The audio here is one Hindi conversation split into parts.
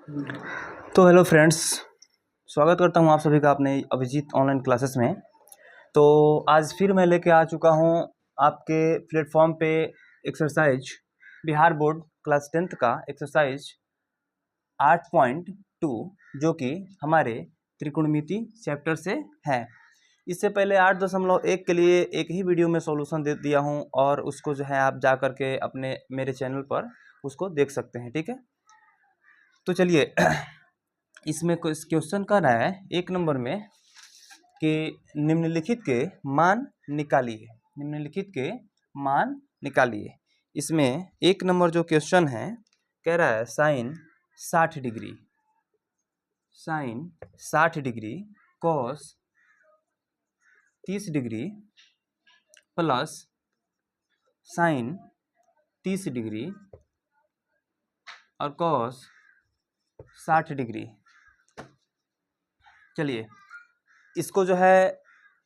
तो हेलो फ्रेंड्स, स्वागत करता हूँ आप सभी का अपने अभिजीत ऑनलाइन क्लासेस में। तो आज फिर मैं लेके आ चुका हूँ आपके प्लेटफॉर्म पे exercise Bihar board class 10th का एक्सरसाइज 8.2 जो कि हमारे त्रिकोणमिति चैप्टर से है। इससे पहले 8.1 के लिए एक ही वीडियो में सॉल्यूशन दे दिया हूँ और उसको जो है आप जा कर के अपने मेरे चैनल पर उसको देख सकते हैं। ठीक है, तो चलिए इसमें क्वेश्चन कर रहा है 1 नंबर में कि निम्नलिखित के मान निकालिए। निम्नलिखित के मान निकालिए। इसमें 1 नंबर जो क्वेश्चन है कह रहा है sine 60 degree, sine 60 degree cos 30 degree plus sine 30 degree और कॉस 60 डिग्री। चलिए इसको जो है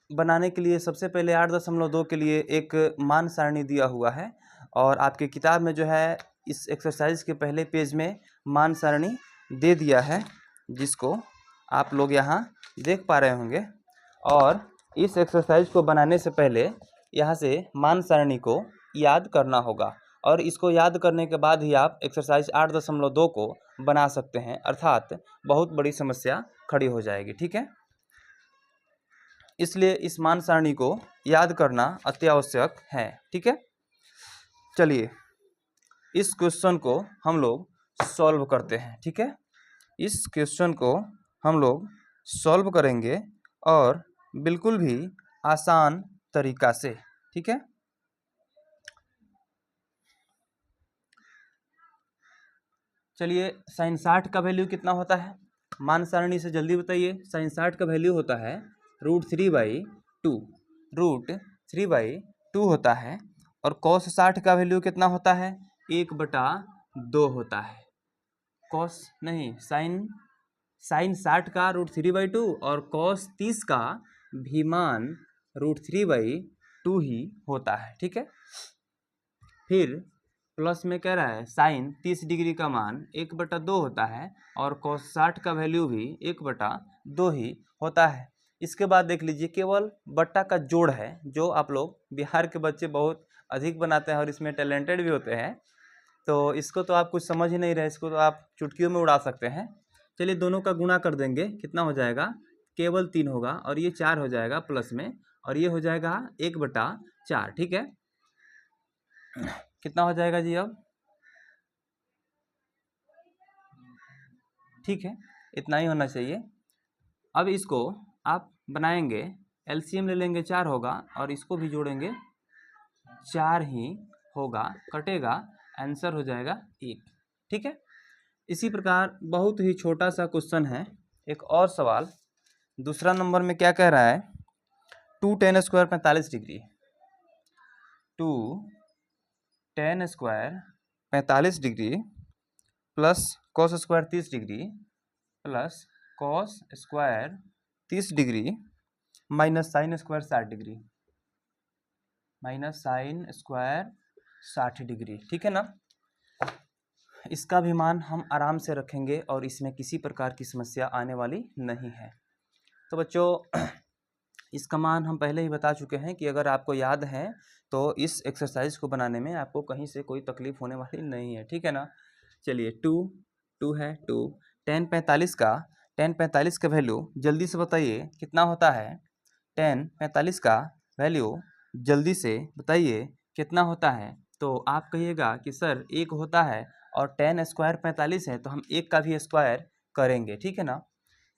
बनाने के लिए सबसे पहले 8.2 के लिए एक मान सारणी दिया हुआ है और आपके किताब में जो है इस एक्सरसाइज के पहले पेज में मान सारणी दे दिया है, जिसको आप लोग यहाँ देख पा रहे होंगे। और इस एक्सरसाइज को बनाने से पहले यहाँ से मान सारणी को याद करना होगा और इसको याद करने के बाद ही आप एक्सरसाइज 8.2 को बना सकते हैं, अर्थात बहुत बड़ी समस्या खड़ी हो जाएगी। ठीक है, इसलिए इस मान सारणी को याद करना अत्यावश्यक है। ठीक है, चलिए इस क्वेश्चन को हम लोग सॉल्व करते हैं। ठीक है, इस क्वेश्चन को हम लोग सॉल्व करेंगे और बिल्कुल भी आसान तरीका से। ठीक है, चलिए साइन 60 का वैल्यू कितना होता है मान सारणी से जल्दी बताइए। साइन 60 का वैल्यू होता है √3/2, √3/2 होता है। और कॉस 60 का वैल्यू कितना होता है 1/2 होता है। कॉस नहीं, साइन 60 का √3/2 और कॉस 30 का भी मान √3/2 ही होता है। ठीक है, फिर प्लस में कह रहा है साइन 30 डिग्री का मान 1/2 होता है और कॉस 60 का वैल्यू भी 1/2 ही होता है। इसके बाद देख लीजिए केवल बट्टा का जोड़ है, जो आप लोग बिहार के बच्चे बहुत अधिक बनाते हैं और इसमें टैलेंटेड भी होते हैं। तो इसको तो आप कुछ समझ ही नहीं रहे, इसको तो आप चुटकियों में उड़ा सकते हैं। चलिए दोनों का गुणा कर देंगे, कितना हो जाएगा केवल 3 होगा और ये 4 हो जाएगा प्लस में और ये हो जाएगा 1/4। ठीक है, कितना हो जाएगा जी अब? ठीक है, इतना ही होना चाहिए। अब इसको आप बनाएंगे, एलसीएम ले लेंगे 4 होगा और इसको भी जोड़ेंगे 4 ही होगा, कटेगा, आंसर हो जाएगा 1। ठीक है, इसी प्रकार बहुत ही छोटा सा क्वेश्चन है एक और सवाल। दूसरा नंबर में क्या कह रहा है 2 tan square 45 degree, 2 tan square 45 degree plus cos square 30 degree plus cos square 30 degree minus sine square 60 degree, minus sine square 60 degree. ठीक है ना, इसका भी मान हम आराम से रखेंगे और इसमें किसी प्रकार की समस्या आने वाली नहीं है। तो बच्चों इसका मान हम पहले ही बता चुके हैं कि अगर आपको याद है तो इस एक्सरसाइज को बनाने में आपको कहीं से कोई तकलीफ होने वाली नहीं है। ठीक है ना, चलिए 2 है 2 tan 45 का वैल्यू जल्दी से बताइए कितना होता है। tan 45 का वैल्यू जल्दी से बताइए कितना होता है। तो आप कहिएगा कि सर 1 होता है और tan स्क्वायर 45 है तो हम 1 का भी स्क्वायर करेंगे। ठीक है ना,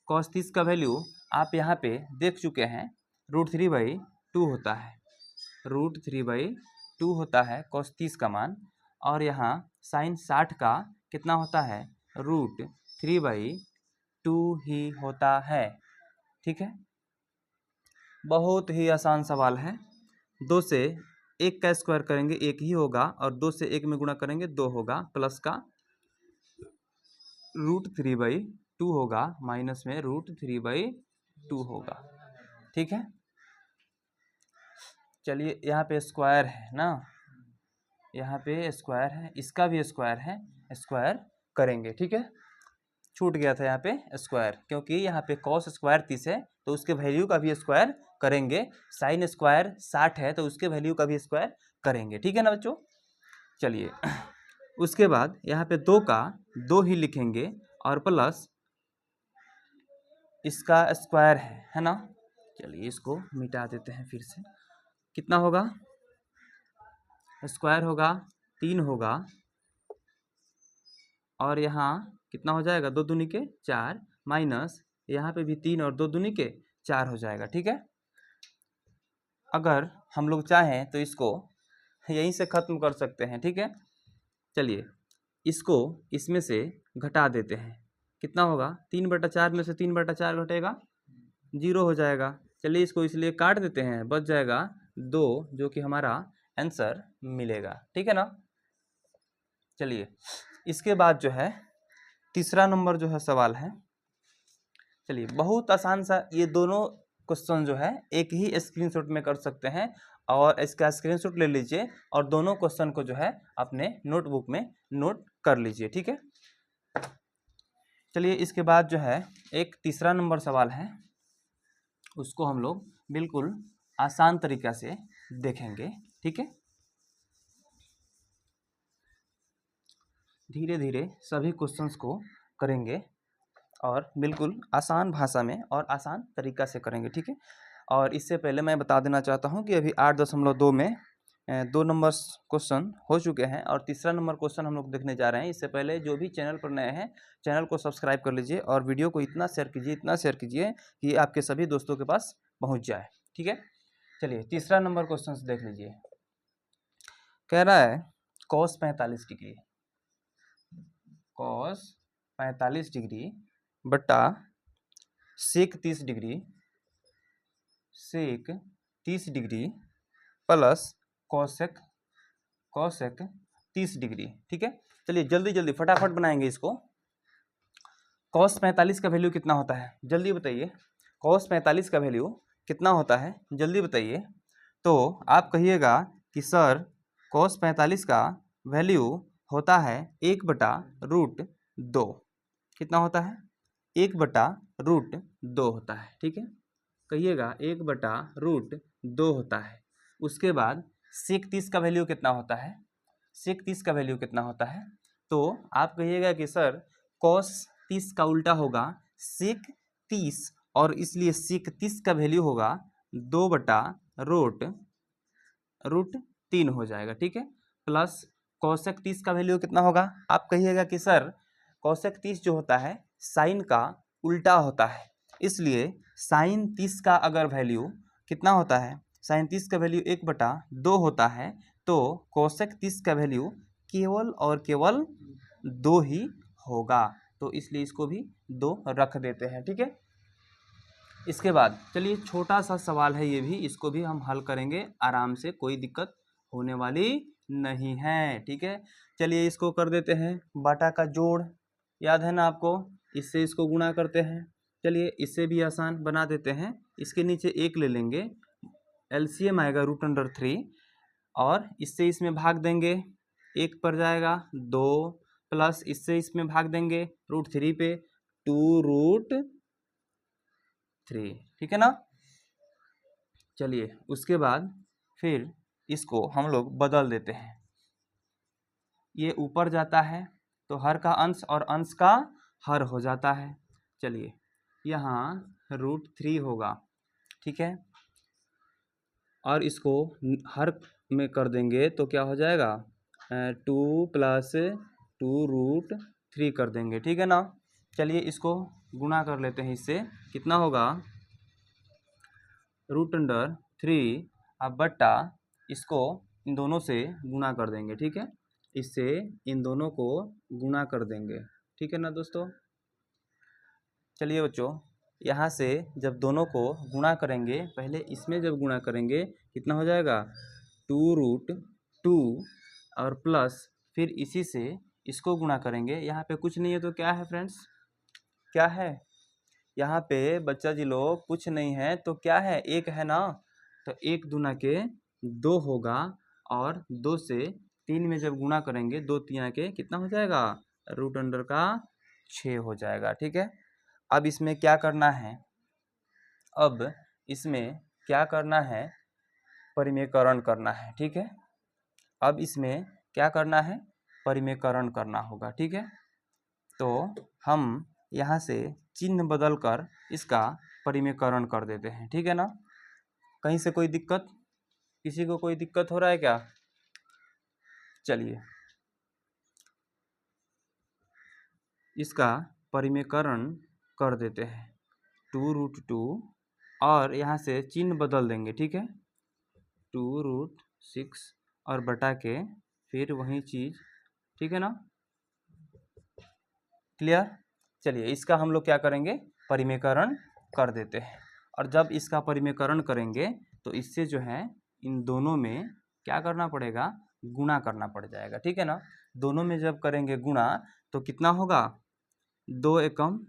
cos 30 का वैल्यू आप यहाँ पे देख चुके हैं √3/2 होता है, √3/2 होता है cos 30 का मान। और यहाँ साइन 60 का कितना होता है √3/2 ही होता है। ठीक है, बहुत ही आसान सवाल है। 2 से 1 का स्क्वायर करेंगे 1 ही होगा और 2 से 1 में गुणा करेंगे 2 होगा, प्लस का √3/2 होगा, माइनस में √3/2 होगा। ठीक है, चलिए यहाँ पे स्क्वायर है ना, यहाँ पे स्क्वायर है, इसका भी स्क्वायर है, स्क्वायर करेंगे। ठीक है, छूट गया था यहाँ पे स्क्वायर, क्योंकि यहाँ पे कॉस स्क्वायर 30 है तो उसके वैल्यू का भी स्क्वायर करेंगे, साइन स्क्वायर 60 है तो उसके वैल्यू का भी स्क्वायर करेंगे, ठीक है ना बच्चों। चलिए उसके बाद यहाँ पे 2 का 2 ही लिखेंगे और प्लस इसका स्क्वायर है ना। चलिए इसको मिटा देते हैं फिर से। कितना होगा, स्क्वायर होगा 3 होगा और यहाँ कितना हो जाएगा, 2 दूनी के 4 माइनस यहाँ पे भी 3 और 2 दूनी के 4 हो जाएगा, ठीक है। अगर हम लोग चाहें तो इसको यहीं से ख़त्म कर सकते हैं, ठीक है। चलिए इसको इसमें से घटा देते हैं, कितना होगा 3/4 में से 3/4 घटेगा 0 हो जाएगा। चलिए इसको इसलिए काट देते हैं, बच जाएगा 2 जो कि हमारा आंसर मिलेगा, ठीक है ना। चलिए इसके बाद जो है तीसरा नंबर जो है सवाल है, चलिए बहुत आसान सा, ये दोनों क्वेश्चन जो है एक ही स्क्रीनशॉट में कर सकते हैं और इसका स्क्रीनशॉट ले लीजिए और दोनों क्वेश्चन को जो है अपने नोटबुक में नोट कर लीजिए, ठीक है। चलिए इसके बाद जो है एक तीसरा नंबर सवाल है, उसको हम लोग बिल्कुल आसान तरीका से देखेंगे, ठीक है। धीरे धीरे सभी क्वेश्चंस को करेंगे और बिल्कुल आसान भाषा में और आसान तरीका से करेंगे, ठीक है। और इससे पहले मैं बता देना चाहता हूं कि अभी 8.2 में 2 नंबर क्वेश्चन हो चुके हैं और तीसरा नंबर क्वेश्चन हम लोग देखने जा रहे हैं। इससे पहले जो भी चैनल पर नए हैं चैनल को सब्सक्राइब कर लीजिए और वीडियो को इतना शेयर कीजिए कि आपके सभी दोस्तों के पास पहुँच जाए, ठीक है। चलिए तीसरा नंबर क्वेश्चन देख लीजिए। कह रहा है cos 45 डिग्री, cos 45 डिग्री बटा सेक 30 डिग्री, सेक 30 डिग्री प्लस कॉसेक 30 डिग्री, ठीक है। चलिए जल्दी जल्दी फटाफट बनाएंगे इसको। cos 45 का वैल्यू कितना होता है, जल्दी बताइए। cos 45 का वैल्यू कितना होता है, जल्दी बताइए। तो आप कहिएगा कि सर cos 45 का वैल्यू होता है 1/√2। कितना होता है, 1/√2 होता है, ठीक है। कहिएगा 1/√2 होता है। उसके बाद सेक 30 का वैल्यू कितना होता है, सेक 30 का वैल्यू कितना होता है। तो आप कहिएगा कि सर cos 30 का उल्टा होगा सेक 30 और इसलिए सेक 30 का वैल्यू होगा 2/√3 हो जाएगा, ठीक है। प्लस कॉसेक 30 का वैल्यू कितना होगा, आप कहिएगा कि सर कॉसेक 30 जो होता है साइन का उल्टा होता है, इसलिए साइन 30 का अगर वैल्यू कितना होता है, साइन 30 का वैल्यू 1/2 होता है, तो कोसेक 30 का वैल्यू केवल और केवल 2 ही होगा, तो इसलिए इसको भी 2 रख देते हैं, ठीक है। इसके बाद चलिए छोटा सा सवाल है ये भी, इसको भी हम हल करेंगे आराम से, कोई दिक्कत होने वाली नहीं है, ठीक है। चलिए इसको कर देते हैं, बाटा का जोड़ याद है ना आपको, इससे इसको गुणा करते हैं। चलिए इससे भी आसान बना देते हैं, इसके नीचे 1 ले लेंगे, एलसीएम आएगा √3 और इससे इसमें भाग देंगे, 1 पर जाएगा 2 प्लस इससे इसमें भाग देंगे √3 पे 2√3, ठीक है ना। चलिए उसके बाद फिर इसको हम लोग बदल देते हैं, ये ऊपर जाता है तो हर का अंश और अंश का हर हो जाता है। चलिए यहाँ √3 होगा, ठीक है, और इसको हर में कर देंगे तो क्या हो जाएगा 2 + 2√3 कर देंगे, ठीक है ना। चलिए इसको गुणा कर लेते हैं, इससे कितना होगा √3 अब बट्टा इसको इन दोनों से गुणा कर देंगे, ठीक है, इससे इन दोनों को गुणा कर देंगे, ठीक है ना दोस्तों। चलिए बच्चों यहाँ से जब दोनों को गुणा करेंगे, पहले इसमें जब गुणा करेंगे कितना हो जाएगा 2√2 और प्लस फिर इसी से इसको गुणा करेंगे। यहाँ पे कुछ नहीं है तो क्या है फ्रेंड्स, क्या है यहाँ पे बच्चा जी लोग, कुछ नहीं है तो क्या है 1 है ना, तो 1 दूना के 2 होगा और 2 से 3 में जब गुणा करेंगे 2 3 के कितना हो जाएगा √3 6 हो जाएगा। ठीक है, अब इसमें क्या करना है, अब इसमें क्या करना है, परिमेयकरण करना है। ठीक है, अब इसमें क्या करना है, परिमेयकरण करना होगा। ठीक है, तो हम यहाँ से चिन्ह बदल कर इसका परिमेयकरण कर देते हैं। ठीक है ना, कहीं से कोई दिक्कत, किसी को कोई दिक्कत हो रहा है क्या? चलिए इसका परिमेयकरण कर देते हैं, 2√2 और यहाँ से चिन्ह बदल देंगे। ठीक है, 2√6 और बटा के फिर वही चीज़। ठीक है ना, क्लियर? चलिए इसका हम लोग क्या करेंगे, परिमेयकरण कर देते हैं। और जब इसका परिमेयकरण करेंगे तो इससे जो है इन दोनों में क्या करना पड़ेगा, गुणा करना पड़ जाएगा। ठीक है ना, दोनों में जब करेंगे गुणा तो कितना होगा, 2 एकम,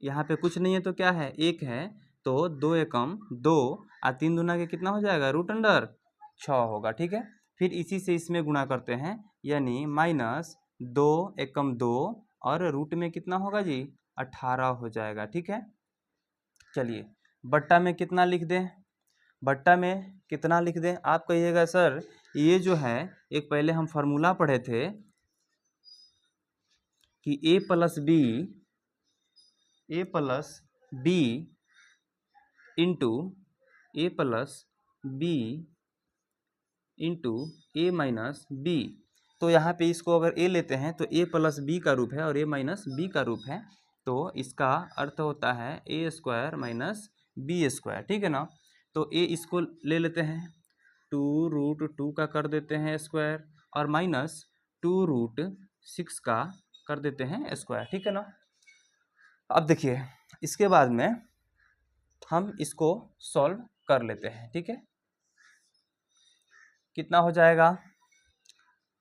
यहाँ पे कुछ नहीं है तो क्या है, 1 है, तो 2 एकम 2 और 3 दूना के कितना हो जाएगा, √6 होगा। ठीक है, फिर इसी से इसमें गुणा करते हैं, यानी -2 एकम 2 और रूट में कितना होगा जी, 18 हो जाएगा। ठीक है, चलिए बट्टा में कितना लिख दें, बट्टा में कितना लिख दें, आप कहिएगा सर ये जो है एक पहले हम फार्मूला पढ़े थे कि a plus B into A plus B into A minus B. तो यहाँ पे इसको अगर a लेते हैं तो a प्लस बी का रूप है और a माइनस बी का रूप है, तो इसका अर्थ होता है a² माइनस b²। ठीक है ना, तो a इसको ले लेते हैं, 2√2 का कर देते हैं स्क्वायर और माइनस 2√6 का कर देते हैं स्क्वायर। ठीक है ना, अब देखिए इसके बाद में हम इसको सॉल्व कर लेते हैं। ठीक है, कितना हो जाएगा,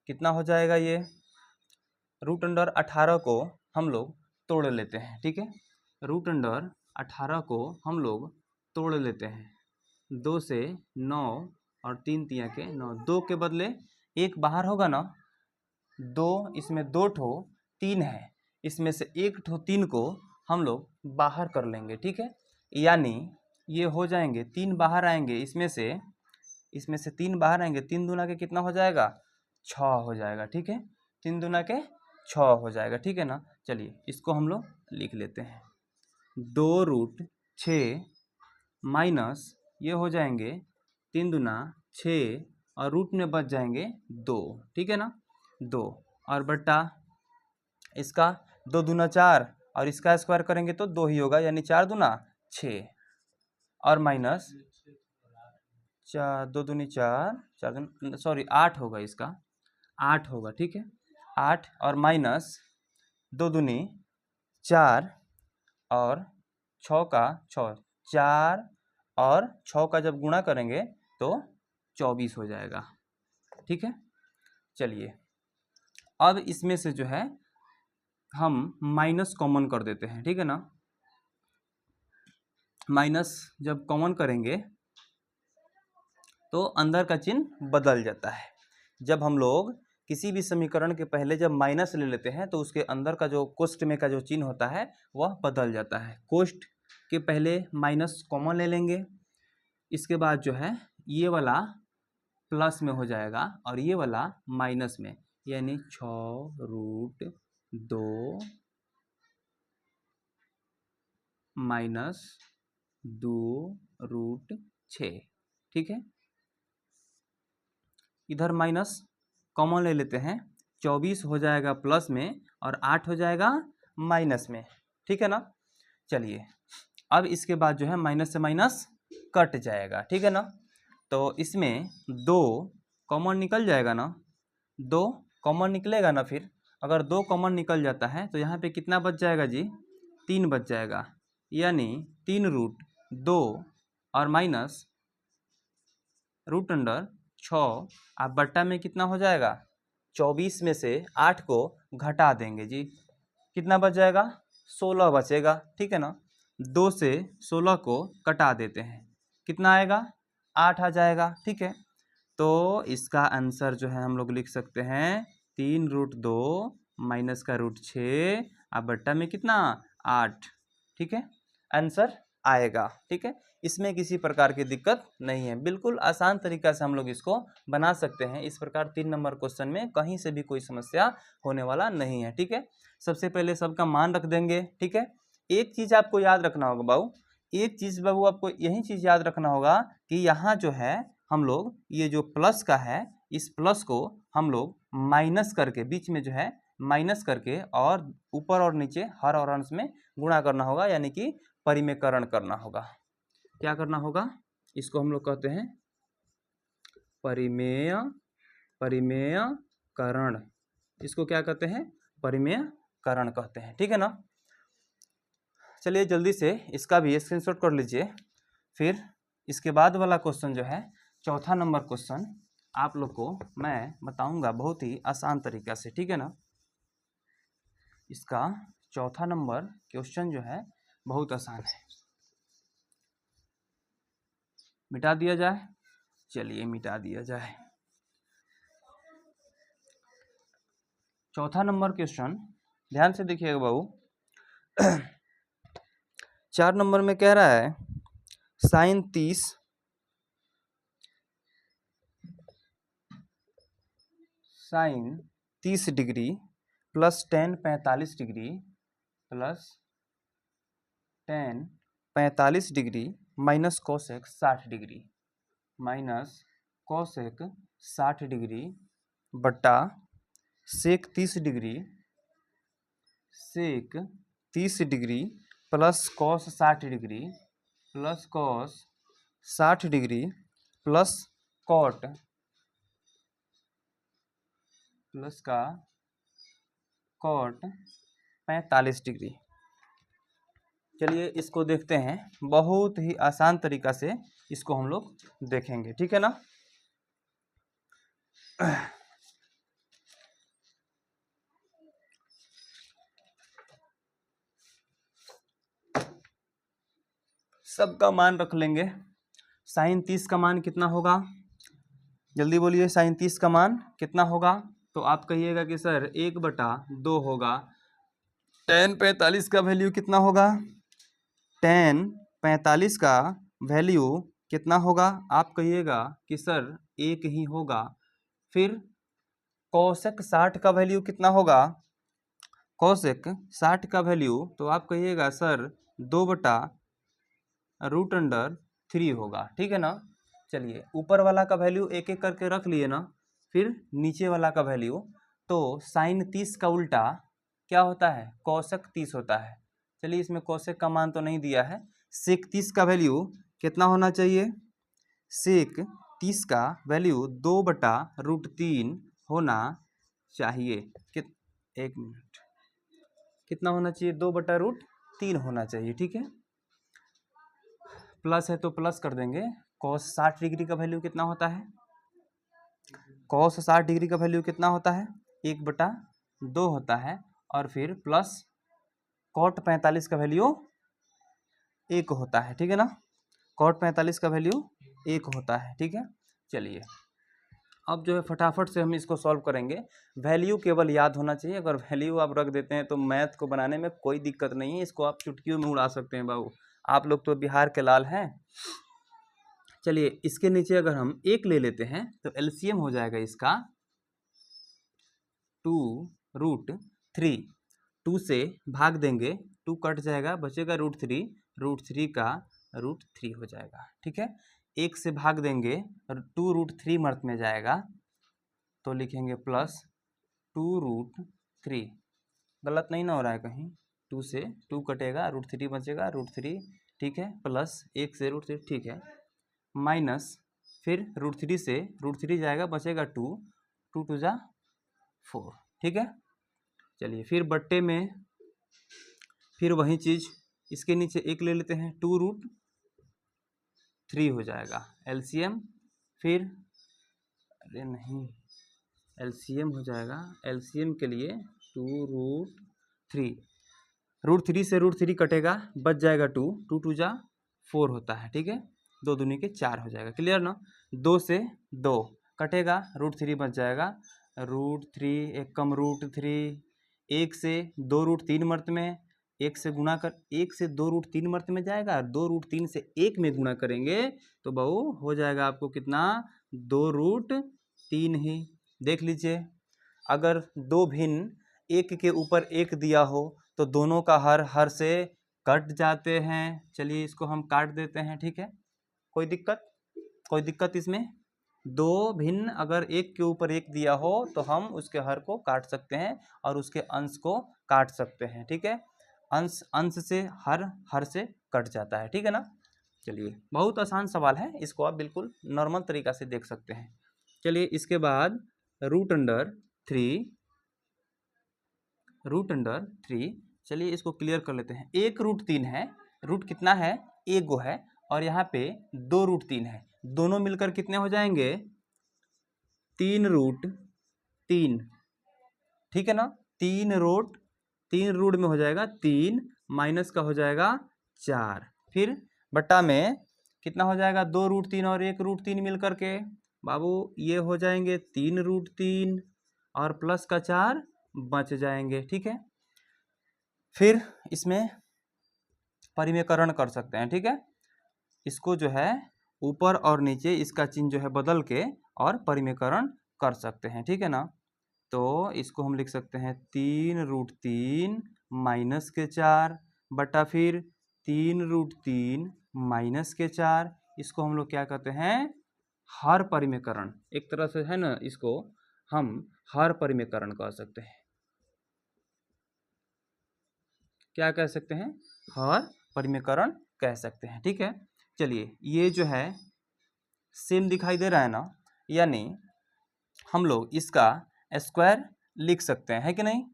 कितना हो जाएगा, ये √18 को हम लोग तोड़ लेते हैं। ठीक है, √18 को हम लोग तोड़ लेते हैं, 2 से 9 और 3 तिया के 9, 2 के बदले 1 बाहर होगा ना, 2 इसमें 2 ठो 3 है, इसमें से 1 ठो 3 को हम लोग बाहर कर लेंगे। ठीक है, यानी ये हो जाएंगे 3 बाहर आएंगे, इसमें से 3 बाहर आएंगे, 3 दूना के कितना हो जाएगा, 6 हो जाएगा। ठीक है, 3 दूना के 6 हो जाएगा। ठीक है ना, चलिए इसको हम लोग लिख लेते हैं, 2√6 माइनस ये हो जाएंगे 3 दूना 6 और रूट में बच जाएंगे 2। ठीक है ना, 2 और बट्टा इसका 2 दूना 4 और इसका स्क्वायर करेंगे तो 2 ही होगा, यानी 4 दूना 6 और माइनस 4, 2 दूनी 4, 4 दूनी सॉरी 8 होगा, इसका 8 होगा। ठीक है, 8 और माइनस 2 दूनी 4 और 6 का 6, 4 और 6 का जब गुणा करेंगे तो 24 हो जाएगा। ठीक है, चलिए अब इसमें से जो है हम माइनस कॉमन कर देते हैं। ठीक है ना, माइनस जब कॉमन करेंगे तो अंदर का चिन्ह बदल जाता है। जब हम लोग किसी भी समीकरण के पहले जब माइनस ले लेते हैं तो उसके अंदर का जो कोष्ठ में का जो चिन्ह होता है वह बदल जाता है। कोष्ठ के पहले माइनस कॉमन ले लेंगे, इसके बाद जो है ये वाला प्लस में हो जाएगा और ये वाला माइनस में, यानी 6√2 माइनस 2√6। ठीक है, इधर माइनस कॉमन ले लेते हैं, 24 हो जाएगा प्लस में और 8 हो जाएगा माइनस में। ठीक है ना, चलिए अब इसके बाद जो है माइनस से माइनस कट जाएगा। ठीक है ना, तो इसमें 2 कॉमन निकल जाएगा ना, 2 कॉमन निकलेगा ना, फिर अगर 2 कॉमन निकल जाता है तो यहाँ पे कितना बच जाएगा जी, 3 बच जाएगा, यानी 3√2 और माइनस √6 आप बट्टा में कितना हो जाएगा, 24 में से 8 को घटा देंगे जी, कितना बच जाएगा, 16 बचेगा। ठीक है ना, 2 से 16 को कटा देते हैं, कितना आएगा, 8 आ जाएगा। ठीक है, तो इसका आंसर जो है हम लोग लिख सकते हैं 3√2 माइनस का √6 अब बट्टा में कितना 8, ठीक है, आंसर आएगा। ठीक है, इसमें किसी प्रकार की दिक्कत नहीं है, बिल्कुल आसान तरीका से हम लोग इसको बना सकते हैं। इस प्रकार 3 नंबर क्वेश्चन में कहीं से भी कोई समस्या होने वाला नहीं है। ठीक है, सबसे पहले सबका मान रख देंगे। ठीक है, एक चीज आपको याद रखना होगा बाबू, एक चीज बाबू आपको यही चीज याद रखना होगा कि यहाँ जो है हम लोग ये जो प्लस का है, इस प्लस को हम लोग माइनस करके बीच में जो है माइनस करके और ऊपर और नीचे हर और अंश में गुणा करना होगा, यानी कि परिमेयकरण करना होगा। क्या करना होगा, इसको हम लोग कहते हैं परिमेयकरण। इसको क्या कहते हैं, परिमेयकरण कहते हैं। ठीक है ना, चलिए जल्दी से इसका भी स्क्रीनशॉट कर लीजिए। फिर इसके बाद वाला क्वेश्चन जो है चौथा नंबर क्वेश्चन आप लोग को मैं बताऊंगा बहुत ही आसान तरीका से। ठीक है ना, इसका चौथा नंबर क्वेश्चन जो है बहुत आसान है। मिटा दिया जाए, चलिए मिटा दिया जाए। चौथा नंबर क्वेश्चन ध्यान से देखिएगा बाबू। 4 नंबर में कह रहा है sine 30 degree plus tan 45 degree plus tan 45 degree minus cosec 60 degree minus cosec 60 degree बट्टा sec 30 degree plus cos 60 degree plus cos 60 degree plus cot plus का कॉट 45 डिग्री। चलिए इसको देखते हैं, बहुत ही आसान तरीका से इसको हम लोग देखेंगे। ठीक है ना, सबका मान रख लेंगे। साइन 30 का मान कितना होगा, जल्दी बोलिए, साइन 30 का मान कितना होगा? तो आप कहिएगा कि सर 1/2 होगा। टेन 45 का वैल्यू कितना होगा? टेन 45 का वैल्यू कितना होगा? आप कहिएगा कि सर 1 ही होगा। फिर कोसेक 60 का वैल्यू कितना होगा? कोसेक 60 का वैल्यू तो आप कहिएगा सर 2/√3 होगा। ठीक है ना, चलिए ऊपर वाला का वैल्यू एक एक करके रख लिए ना, फिर नीचे वाला का वैल्यू। तो साइन 30 का उल्टा क्या होता है? कोसेक 30 होता है। चलिए इसमें कोसेक का मान तो नहीं दिया है। सेक 30 का वैल्यू कितना होना चाहिए? सेक 30 का वैल्यू 2/√3 होना चाहिए। एक मिनट, कितना होना चाहिए? 2/√3 होना चाहिए। ठीक है, प्लस है तो प्लस कर देंगे। कॉस 60 डिग्री का वैल्यू कितना होता है? कॉस 60 डिग्री का वैल्यू कितना होता है? 1/2 होता है। और फिर प्लस कॉट 45 का वैल्यू 1 होता है। ठीक है ना, कॉट 45 का वैल्यू 1 होता है। ठीक है, चलिए अब जो है फटाफट से हम इसको सॉल्व करेंगे। वैल्यू केवल याद होना चाहिए। अगर वैल्यू आप रख देते हैं तो मैथ को बनाने में कोई दिक्कत नहीं है। इसको आप चुटकियों में उड़ा सकते हैं बाबू, आप लोग तो बिहार के लाल हैं। चलिए इसके नीचे अगर हम 1 ले लेते हैं तो एलसीएम हो जाएगा इसका 2√3। 2 से भाग देंगे, 2 कट जाएगा, बचेगा √3। √3 का √3 हो जाएगा। ठीक है, 1 से भाग देंगे, 2√3 मर्थ में जाएगा तो लिखेंगे प्लस 2√3। गलत नहीं ना हो रहा है कहीं? 2 से 2 कटेगा, √3 बचेगा, √3। ठीक है, प्लस 1 से √3, ठीक है, माइनस फिर √3 से √3 जाएगा, बचेगा 2, 2 2 जा 4। ठीक है, चलिए फिर बट्टे में फिर वही चीज़, इसके नीचे 1 ले लेते हैं, 2√3 हो जाएगा एलसीएम। फिर अरे नहीं, एलसीएम हो जाएगा, एलसीएम के लिए 2√3, √3 से √3 कटेगा, बच जाएगा 2, 2 2 जा 4 होता है। ठीक है, 2 दूनी के 4 हो जाएगा। क्लियर ना? 2 से 2 कटेगा, √3 बच जाएगा, √3 एक कम √3, 1 से 2 रूट 3 मर्त में, 1 से गुणा कर 1 से 2 रूट 3 मर्त में जाएगा, 2 रूट 3 से 1 में गुणा करेंगे तो बहू हो जाएगा आपको कितना, 2 रूट 3 ही। देख लीजिए, अगर दो भिन्न एक के ऊपर एक दिया हो तो दोनों का हर से कट जाते हैं। चलिए इसको हम काट देते हैं, ठीक है, कोई दिक्कत इसमें? दो भिन्न अगर एक के ऊपर एक दिया हो तो हम उसके हर को काट सकते हैं और उसके अंश को काट सकते हैं, ठीक है। अंश से हर से कट जाता है, ठीक है ना। चलिए बहुत आसान सवाल है, इसको आप बिल्कुल नॉर्मल तरीका से देख सकते हैं। चलिए इसके बाद रूट अंडर थ्री, चलिए इसको क्लियर कर लेते हैं। 1 रूट 3 है, रूट कितना है, 1 गो है, और यहाँ पे 2 रूट 3 है, दोनों मिलकर कितने हो जाएंगे, 3 रूट 3, ठीक है ना। 3 रूट में हो जाएगा 3, माइनस का हो जाएगा 4, फिर बट्टा में कितना हो जाएगा, 2 रूट 3 और 1 रूट 3 मिल करके बाबू ये हो जाएंगे 3 रूट 3 और प्लस का 4 बच जाएंगे, ठीक है। फिर इसमें परिमेयकरण कर सकते हैं, ठीक है। इसको जो है ऊपर और नीचे इसका चिन्ह जो है बदल के और परिमेयकरण कर सकते हैं, ठीक है ना। तो इसको हम लिख सकते हैं 3 रूट 3 माइनस के 4 बटा फिर 3 रूट 3 माइनस के 4, इसको हम लोग क्या कहते हैं, हर परिमेयकरण। एक तरह से है ना, इसको हम हर परिमेयकरण कह सकते हैं। क्या कह सकते हैं, हर परिमेयकरण कह सकते हैं, ठीक है। चलिए ये जो है सेम दिखाई दे रहा है ना, यानी हम लोग इसका स्क्वायर लिख सकते हैं, है कि नहीं।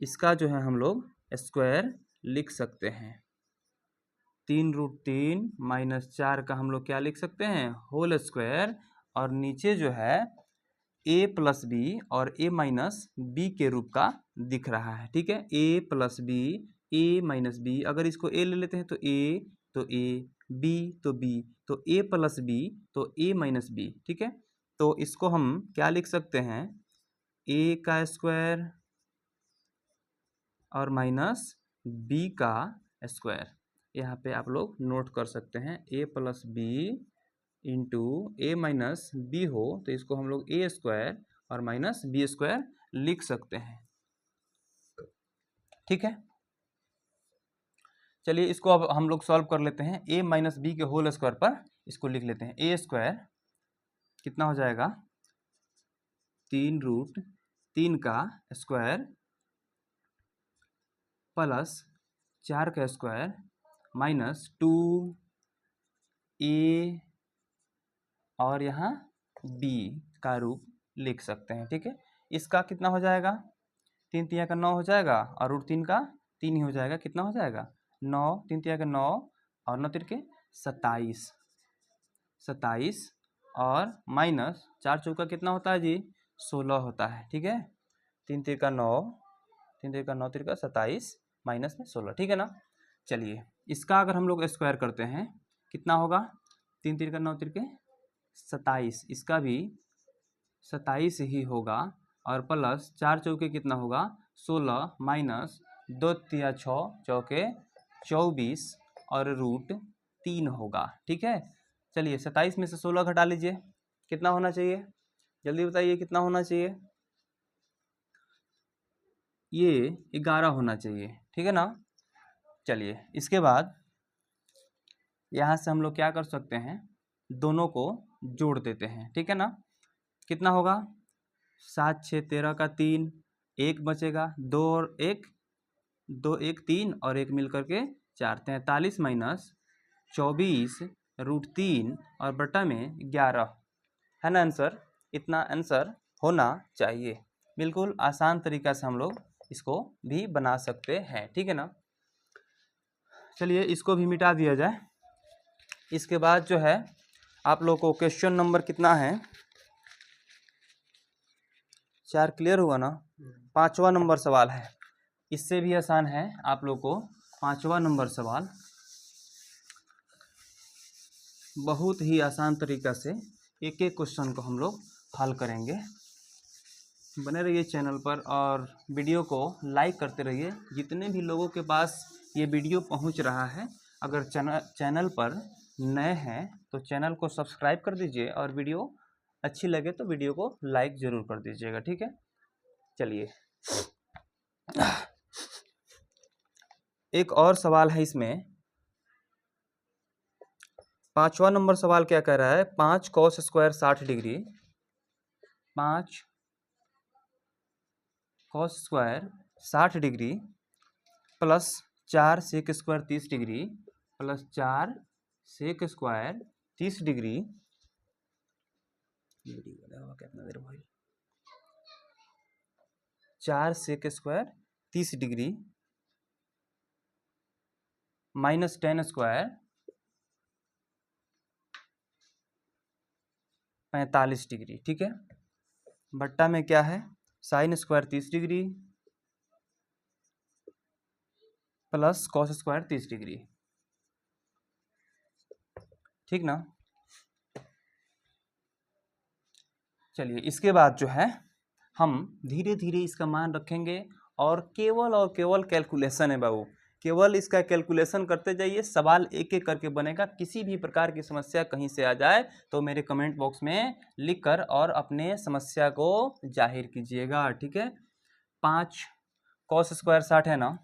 इसका जो है हम लोग स्क्वायर लिख सकते हैं। 3 रूट 3 माइनस 4 का हम लोग क्या लिख सकते हैं, होल स्क्वायर, और नीचे जो है a प्लस बी और a माइनस बी के रूप का दिख रहा है, ठीक है। a plus B, a minus B, अगर इसको a ले लेते हैं तो a, b तो b, तो a प्लस बी तो a माइनस बी, ठीक है। तो इसको हम क्या लिख सकते हैं, a का स्क्वायर और माइनस b का स्क्वायर। यहाँ पे आप लोग नोट कर सकते हैं, a plus B into A minus B हो तो इसको हम लोग ए स्क्वायर और माइनस बी स्क्वायर लिख सकते हैं, ठीक है। चलिए इसको अब हम लोग सॉल्व कर लेते हैं। a माइनस बी के होल स्क्वायर पर इसको लिख लेते हैं, a स्क्वायर कितना हो जाएगा, 3 रूट 3 का स्क्वायर प्लस 4 का स्क्वायर माइनस 2a और यहाँ b का रूप लिख सकते हैं, ठीक है। इसका कितना हो जाएगा, 3 तिया का 9 हो जाएगा और रूट 3 का 3 ही हो जाएगा, कितना हो जाएगा 9, 3 तिया का 9 और 9 तिरके 27 और माइनस 4 चौका कितना होता है जी, 16 होता है, ठीक है। 3 तिरका 9, 3 तिरका 9 तिरका 27 माइनस में 16, ठीक है ना। चलिए इसका अगर हम लोग स्क्वायर करते हैं कितना होगा, 3 तिरका 9 तिरके 27, इसका भी 27 ही होगा और प्लस 4 चौके कितना होगा 16 माइनस 2 तिया 6 चौके 24 और रूट 3 होगा, ठीक है। चलिए 27 में से 16 घटा लीजिए, कितना होना चाहिए, जल्दी बताइए कितना होना चाहिए, ये 11 होना चाहिए, ठीक है ना। चलिए इसके बाद यहाँ से हम लोग क्या कर सकते हैं, दोनों को जोड़ देते हैं, ठीक है ना। कितना होगा, 7 6 13 का 3, 1 बचेगा, 2 और 1 2 1 3 और 1 मिल करके 4, 43 माइनस 24 रूट 3 और बटा में 11, है ना आंसर। इतना आंसर होना चाहिए। बिल्कुल आसान तरीका से हम लोग इसको भी बना सकते हैं, ठीक है ना। चलिए इसको भी मिटा दिया जाए। इसके बाद जो है आप लोग को क्वेश्चन नंबर कितना है, 4 क्लियर हुआ ना। 5वां नंबर सवाल है, इससे भी आसान है आप लोग को। 5वां नंबर सवाल बहुत ही आसान तरीका से एक एक क्वेश्चन को हम लोग हल करेंगे। बने रहिए चैनल पर और वीडियो को लाइक करते रहिए। जितने भी लोगों के पास ये वीडियो पहुंच रहा है, अगर चैनल पर नए हैं तो चैनल को सब्सक्राइब कर दीजिए और वीडियो अच्छी लगे तो वीडियो को लाइक ज़रूर कर दीजिएगा, ठीक है। चलिए एक और सवाल है इसमें। 5वां नंबर सवाल क्या कह रहा है, 5 cos square 60 degree, 5 cos square 60 degree plus 4 sec square 30 degree plus 4 sec square 30 degree, कितना देर भाई, 4 sec square 30 degree minus 10 square 45 degree, ठीक है। बट्टा में क्या है, sine square 30 degree plus cos square 30 degree, ठीक ना। चलिए इसके बाद जो है हम धीरे धीरे इसका मान रखेंगे और केवल कैलकुलेशन है बाबू, केवल इसका कैलकुलेशन करते जाइए। सवाल एक एक करके बनेगा। किसी भी प्रकार की समस्या कहीं से आ जाए तो मेरे कमेंट बॉक्स में लिखकर और अपने समस्या को जाहिर कीजिएगा, ठीक है। 5 cos स्क्वायर 60 है ना,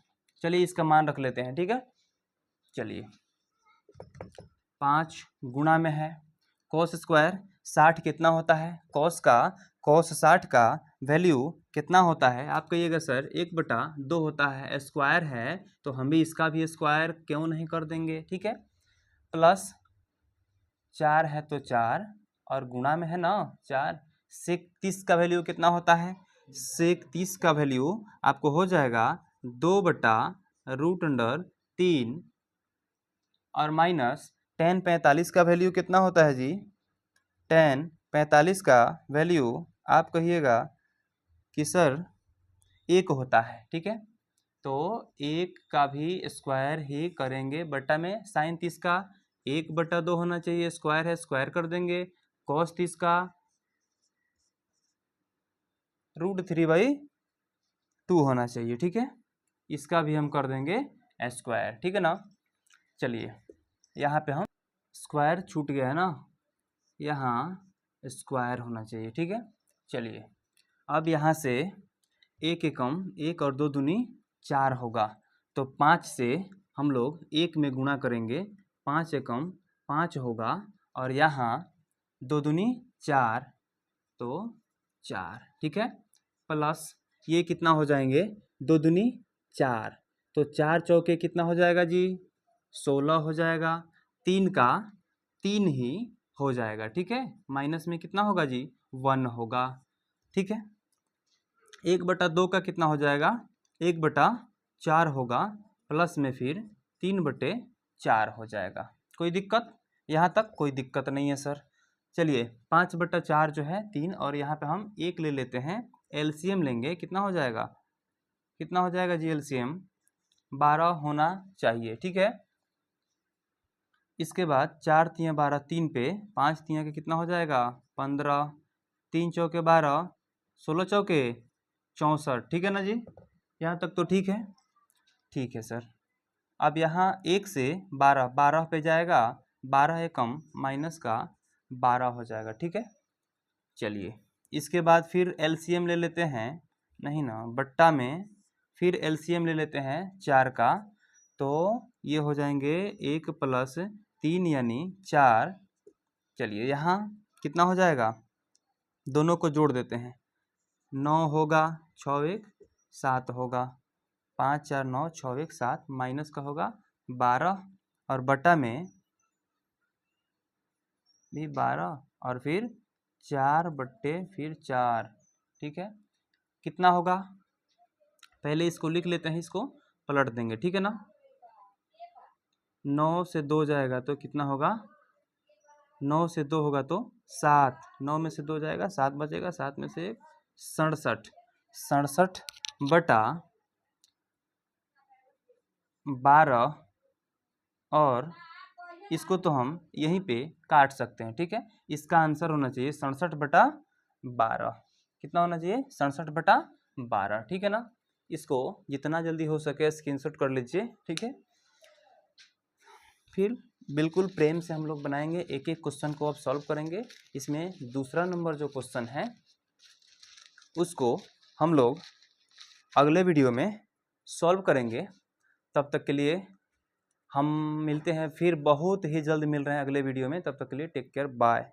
चलिए इसका मान रख लेते हैं, ठीक है। चलिए 5 गुणा में है cos स्क्वायर 60 कितना होता है, cos 60 का वैल्यू कितना होता है, आप कहिएगा सर 1/2 होता है, स्क्वायर है तो हम भी इसका भी स्क्वायर क्यों नहीं कर देंगे, ठीक है। प्लस 4 है तो 4 और गुणा में है ना 4, sec 30 का वैल्यू कितना होता है, sec 30 का वैल्यू आपको हो जाएगा 2/√3 और माइनस tan 45 का वैल्यू कितना होता है जी, tan 45 का वैल्यू आप कहिएगा कि सर 1 होता है, ठीक है। तो 1 का भी स्क्वायर ही करेंगे, बटा में साइन 30 का 1/2 होना चाहिए, स्क्वायर है स्क्वायर कर देंगे, cos 30 का √3/2 होना चाहिए, ठीक है। इसका भी हम कर देंगे स्क्वायर, ठीक है ना। चलिए यहाँ पे हम स्क्वायर छूट गया है ना, यहाँ स्क्वायर होना चाहिए, ठीक है। चलिए अब यहाँ से 1 एकम 1 और 2 दूनी 4 होगा, तो 5 से हम लोग 1 में गुणा करेंगे, 5 एकम 5 होगा और यहाँ 2 दूनी 4 तो 4, ठीक है। प्लस ये कितना हो जाएंगे, 2 दूनी 4 तो 4 चौके कितना हो जाएगा जी, 16 हो जाएगा, 3 का 3 ही हो जाएगा, ठीक है। माइनस में कितना होगा जी, 1 होगा, ठीक है। 1/2 का कितना हो जाएगा, 1/4 होगा, प्लस में फिर 3/4 हो जाएगा। कोई दिक्कत, यहाँ तक कोई दिक्कत नहीं है सर। चलिए 5/4 जो है 3 और यहाँ पे हम 1 ले लेते हैं, एलसीएम लेंगे, कितना हो जाएगा, कितना हो जाएगा जी एलसीएम, 12 होना चाहिए, ठीक है। इसके बाद 4 तियाँ 12, 3 पे 5 तियाँ के कितना हो जाएगा 15, 3 चौके 12, 16 चौके 64, ठीक है ना जी, यहाँ तक तो ठीक है, ठीक है सर। अब यहाँ 1 से 12 पे जाएगा, 12 एकम माइनस का 12 हो जाएगा, ठीक है। चलिए इसके बाद फिर एलसीएम ले लेते हैं, नहीं ना बट्टा में फिर एलसीएम ले लेते हैं 4 का, तो ये हो जाएंगे 1 + 3 यानी 4। चलिए यहाँ कितना हो जाएगा, दोनों को जोड़ देते हैं, 9 होगा, 6 1 7 होगा, 5 4 9 6 1 7 माइनस का होगा 12 और बटा में भी 12 और फिर 4/4, ठीक है। कितना होगा, पहले इसको लिख लेते हैं, इसको पलट देंगे, ठीक है ना। 9 से 2 जाएगा तो कितना होगा, 9 से 2 होगा तो 7, 9 में से 2 जाएगा 7 बचेगा, 7 में से 1 67, 67/12 और इसको तो हम यहीं पे काट सकते हैं, ठीक है। इसका आंसर होना चाहिए 67/12, कितना होना चाहिए 67/12, ठीक है ना। इसको जितना जल्दी हो सके स्क्रीनशॉट कर लीजिए, ठीक है। फिर बिल्कुल प्रेम से हम लोग बनाएंगे, एक एक क्वेश्चन को अब सॉल्व करेंगे। इसमें दूसरा नंबर जो क्वेश्चन है उसको हम लोग अगले वीडियो में सॉल्व करेंगे। तब तक के लिए हम मिलते हैं फिर, बहुत ही जल्द मिल रहे हैं अगले वीडियो में। तब तक के लिए टेक केयर, बाय।